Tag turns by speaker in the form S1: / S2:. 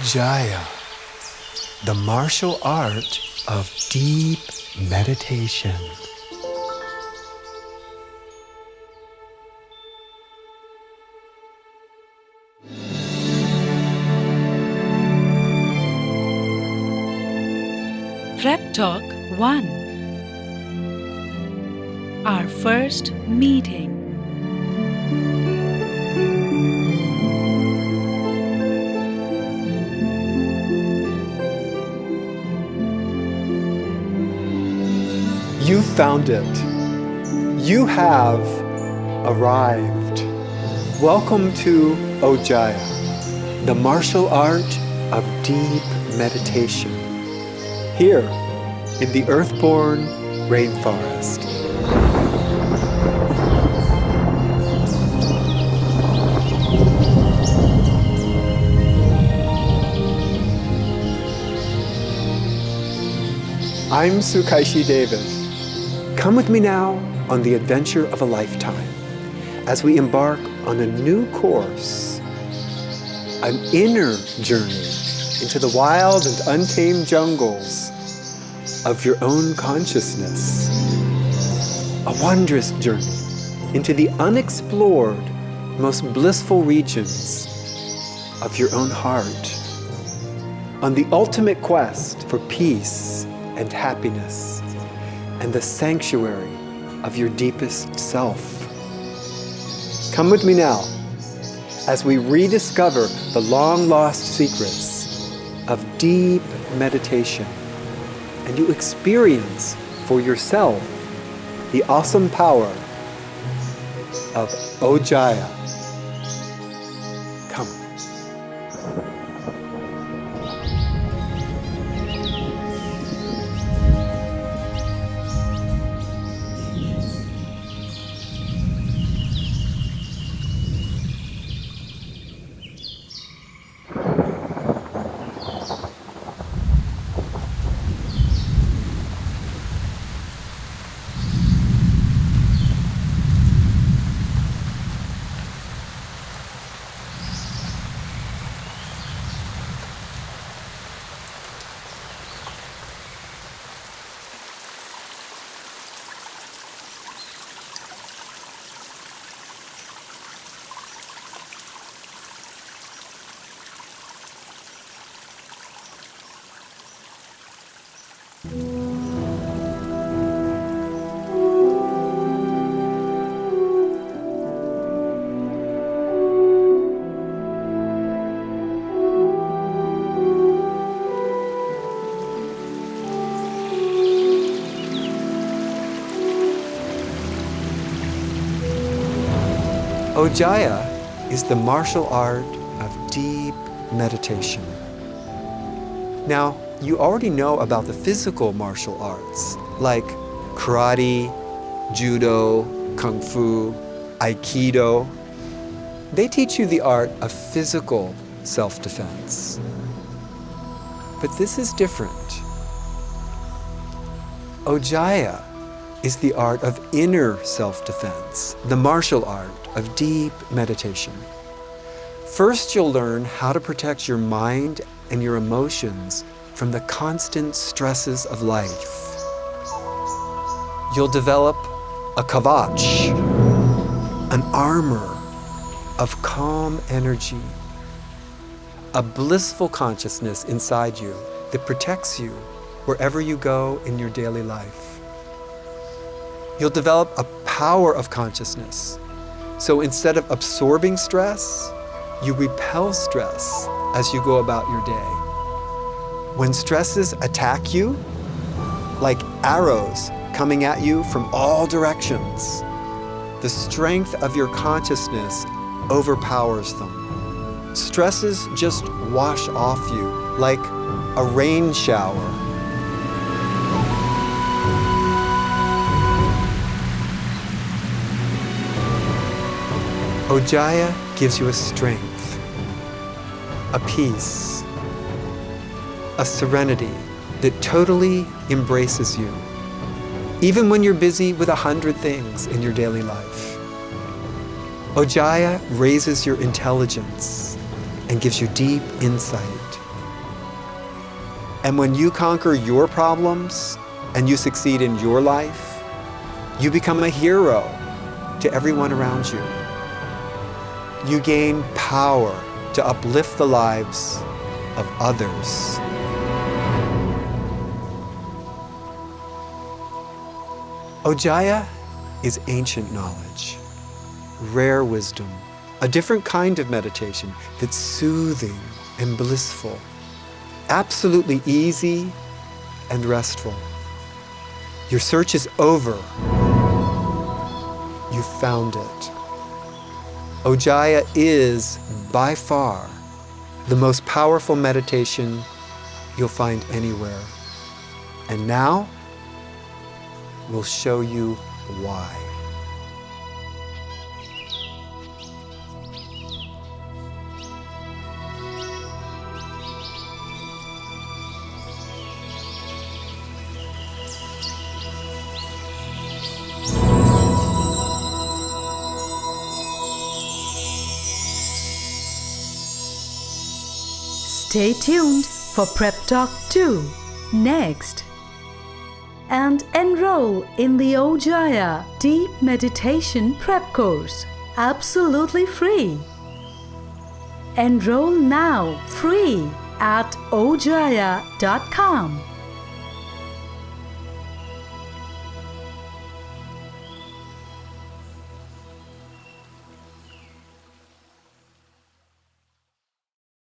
S1: OJAYA, the martial art of deep meditation.
S2: Prep Talk 1. Our first meeting.
S1: You found it. You have arrived. Welcome to OJAYA, the martial art of deep meditation, here in the Earthborn Rainforest. I'm Sukaishi David. Come with me now on the adventure of a lifetime as we embark on a new course, an inner journey into the wild and untamed jungles of your own consciousness. A wondrous journey into the unexplored, most blissful regions of your own heart, on the ultimate quest for peace and happiness and the sanctuary of your deepest self. Come with me now as we rediscover the long-lost secrets of deep meditation and you experience for yourself the awesome power of OJAYA. Come. OJAYA is the martial art of deep meditation. Now, you already know about the physical martial arts like karate, judo, kung fu, aikido. They teach you the art of physical self-defense. But this is different. OJAYA is the art of inner self-defense, the martial art of deep meditation. First, you'll learn how to protect your mind and your emotions from the constant stresses of life. You'll develop a kavach, an armor of calm energy, a blissful consciousness inside you that protects you wherever you go in your daily life. You'll develop a power of consciousness. So instead of absorbing stress, you repel stress as you go about your day. When stresses attack you, like arrows coming at you from all directions, the strength of your consciousness overpowers them. Stresses just wash off you like a rain shower. OJAYA gives you a strength, a peace, a serenity that totally embraces you, even when you're busy with 100 things in your daily life. OJAYA raises your intelligence and gives you deep insight And when you conquer your problems and you succeed in your life, you become a hero to everyone around you. You gain power to uplift the lives of others. OJAYA is ancient knowledge, rare wisdom, a different kind of meditation that's soothing and blissful, absolutely easy and restful. Your search is over. You found it. OJAYA is, by far, the most powerful meditation you'll find anywhere. And now, we'll show you why.
S2: Stay tuned for Prep Talk 2 next. And enroll in the OJAYA Deep Meditation Prep course, absolutely free. Enroll now free at ojaya.com.